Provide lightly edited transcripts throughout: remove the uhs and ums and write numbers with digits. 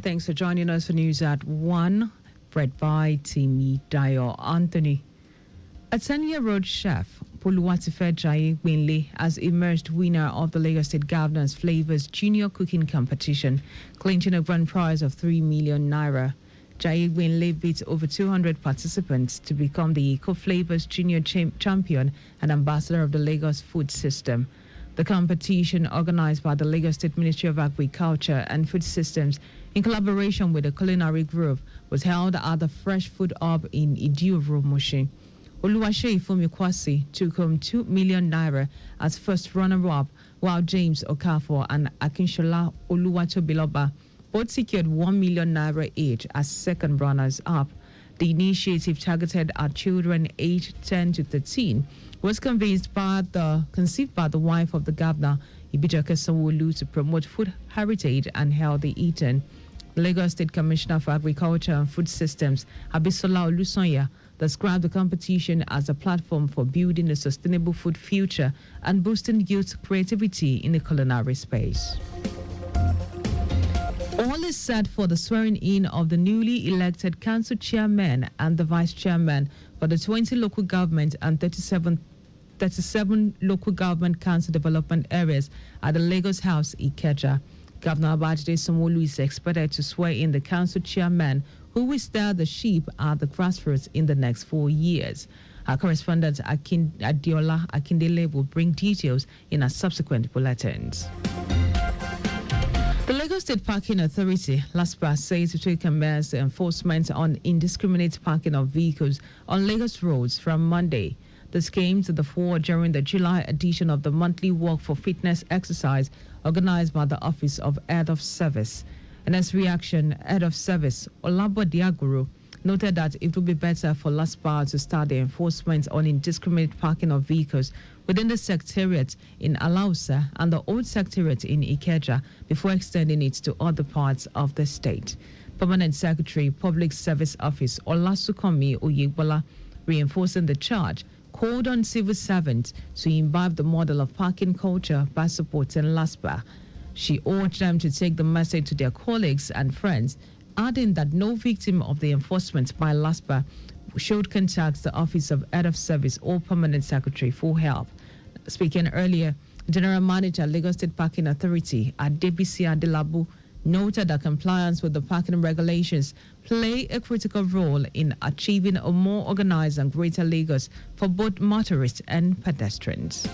Thanks for joining us for News at 1, read by Timmy Dayo Anthony. A 10-year-old chef, Jaye Winley, has emerged winner of the Lagos State Governor's Flavors Junior Cooking Competition, clinching a grand prize of 3 million naira. Jaye Winley beat over 200 participants to become the Eco Flavors Junior Champion and Ambassador of the Lagos Food System. The competition, organized by the Lagos State Ministry of Agriculture and Food Systems in collaboration with the Culinary Group, was held at the Fresh Food Hub in Idioro, Mushin. Oluwase Ifomikwasi took home 2 million naira as first runner-up, while James Okafor and Akinshola Oluwatobiloba both secured 1 million naira each as second runners-up. The initiative, targeted at children aged 10 to 13, was conceived by the wife of the governor, Ibijoke Sanwo-Olu, to promote food heritage and healthy eating. Lagos State Commissioner for Agriculture and Food Systems, Abisola Olusonya, described the competition as a platform for building a sustainable food future and boosting youth creativity in the culinary space. All is set for the swearing-in of the newly elected council chairman and the vice chairman for the 20 local government and 37 local government council development areas at the Lagos House, Ikeja. Governor Babajide Sanwo-Olu is expected to swear in the council chairman, who will steer the ship at the grassroots in the next 4 years. Our correspondent Adiola Akindele will bring details in our subsequent bulletins. The Lagos State Parking Authority, LASPA, says it will commence enforcement on indiscriminate parking of vehicles on Lagos roads from Monday. This came to the fore during the July edition of the monthly Walk for Fitness exercise organized by the Office of Head of Service. In its reaction, Head of Service Olabo Diaguru noted that it would be better for LASPA to start the enforcement on indiscriminate parking of vehicles within the secretariat in Alausa and the old secretariat in Ikeja before extending it to other parts of the state. Permanent Secretary, Public Service Office Olasukomi Oyebola, reinforcing the charge, called on civil servants to imbibe the model of parking culture by supporting LASPA. She urged them to take the message to their colleagues and friends, adding that no victim of the enforcement by LASPA should contact the Office of Head of Service or Permanent Secretary for help. Speaking earlier, General Manager, Lagos State Parking Authority, Adebisi Adelabu, noted that compliance with the parking regulations play a critical role in achieving a more organized and greater Lagos for both motorists and pedestrians.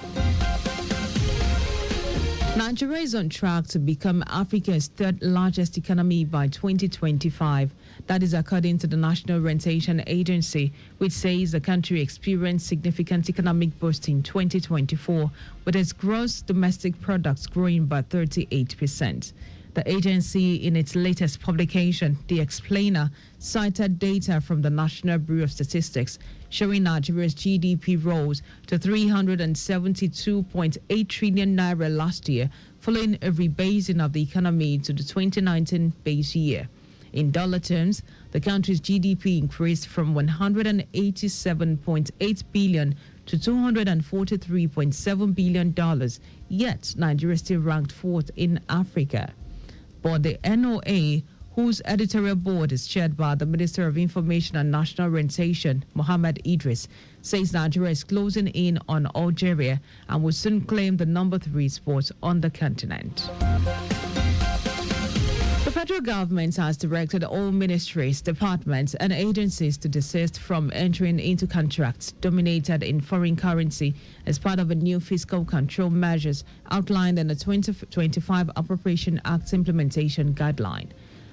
Nigeria is on track to become Africa's third largest economy by 2025. That is according to the National Orientation Agency, which says the country experienced significant economic boost in 2024, with its gross domestic products growing by 38%. The agency, in its latest publication, The Explainer, cited data from the National Bureau of Statistics showing Nigeria's GDP rose to 372.8 trillion naira last year, following a rebasing of the economy to the 2019 base year. In dollar terms, the country's GDP increased from 187.8 billion to $243.7 billion, yet Nigeria still ranked fourth in Africa. But the NOA, whose editorial board is chaired by the Minister of Information and National Orientation, Mohammed Idris, says Nigeria is closing in on Algeria and will soon claim the number 3 spot on the continent. The federal government has directed all ministries, departments, and agencies to desist from entering into contracts dominated in foreign currency as part of a new fiscal control measures outlined in the 2025 Appropriation Act implementation guideline.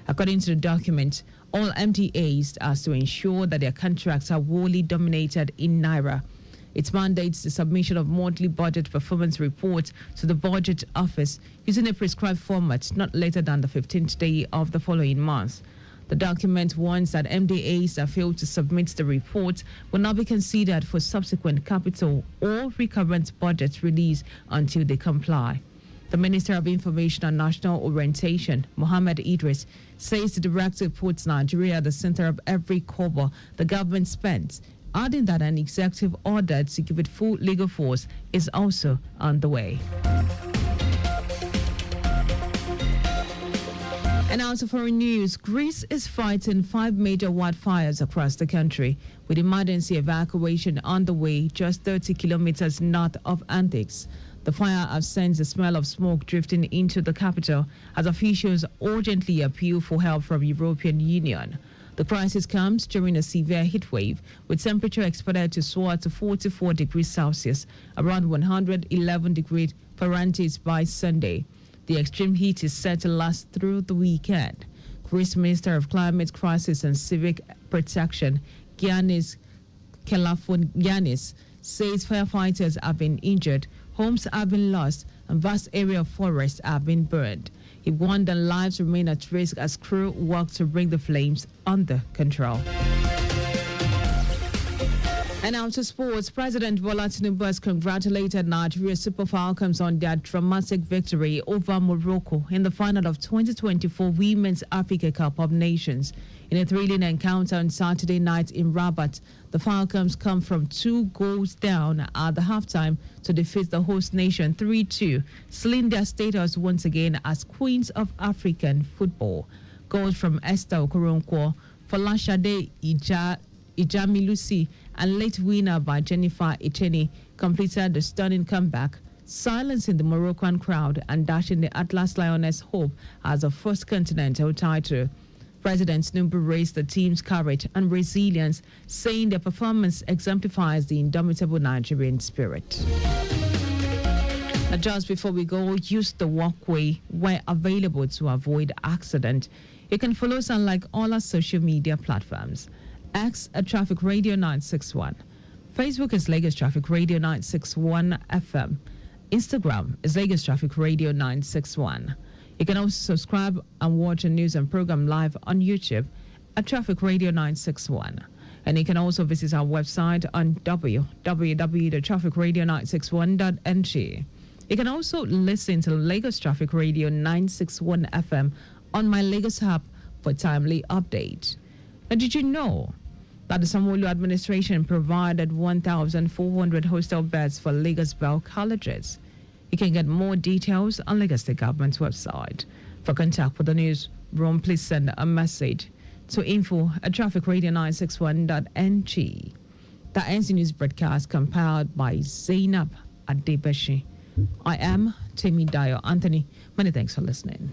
According to the document, all MDAs are to ensure that their contracts are wholly dominated in Naira. It mandates the submission of monthly budget performance reports to the Budget Office using a prescribed format not later than the 15th day of the following month. The document warns that MDAs that fail to submit the report will not be considered for subsequent capital or recurrent budget release until they comply. The Minister of Information and National Orientation, Mohammed Idris, says the directive puts Nigeria at the center of every kobo the government spends, adding that an executive order to give it full legal force is also on the way. And out of foreign news, Greece is fighting 5 major wildfires across the country, with emergency evacuation underway just 30 kilometers north of Athens. The fire has sent the smell of smoke drifting into the capital as officials urgently appeal for help from European Union. The crisis comes during a severe heat wave, with temperature expected to soar to 44 degrees Celsius, around 111 degrees Fahrenheit by Sunday. The extreme heat is set to last through the weekend. Greece Minister of Climate Crisis and Civic Protection, Giannis Kelafogiannis, says firefighters have been injured, homes have been lost, and vast areas of forest have been burned. He warned that lives remain at risk as crew work to bring the flames under control. And now to sports. President Bola Tinubu has congratulated Nigeria Super Falcons on their dramatic victory over Morocco in the final of 2024 Women's Africa Cup of Nations. In a thrilling encounter on Saturday night in Rabat, the Falcons come from 2 goals down at the halftime to defeat the host nation 3-2, sealing their status once again as Queens of African football. Goals from Esther Okoronkwo, Folashade Ijamilusi, and late winner by Jennifer Echeni completed the stunning comeback, silencing the Moroccan crowd and dashing the Atlas Lioness hope as a first continental title. President Tinubu raised the team's courage and resilience, saying their performance exemplifies the indomitable Nigerian spirit. Now, just before we go, use the walkway where available to avoid accident. You can follow us on like all our social media platforms. X at Traffic Radio 961. Facebook is Lagos Traffic Radio 961 FM. Instagram is Lagos Traffic Radio 961. You can also subscribe and watch a news and program live on YouTube at Traffic Radio 961. And you can also visit our website on www.trafficradio961.ng. You can also listen to Lagos Traffic Radio 961 FM on my Lagos app for timely updates. Now, did you know that the Sanwo-Olu administration provided 1,400 hostel beds for Lagos Bell colleges? You can get more details on Lagos State Government's website. For contact with the newsroom, please send a message to info@trafficradio961.ng. That ends the news broadcast compiled by Zainab Adebeshi. I am Dayo Anthony. Many thanks for listening.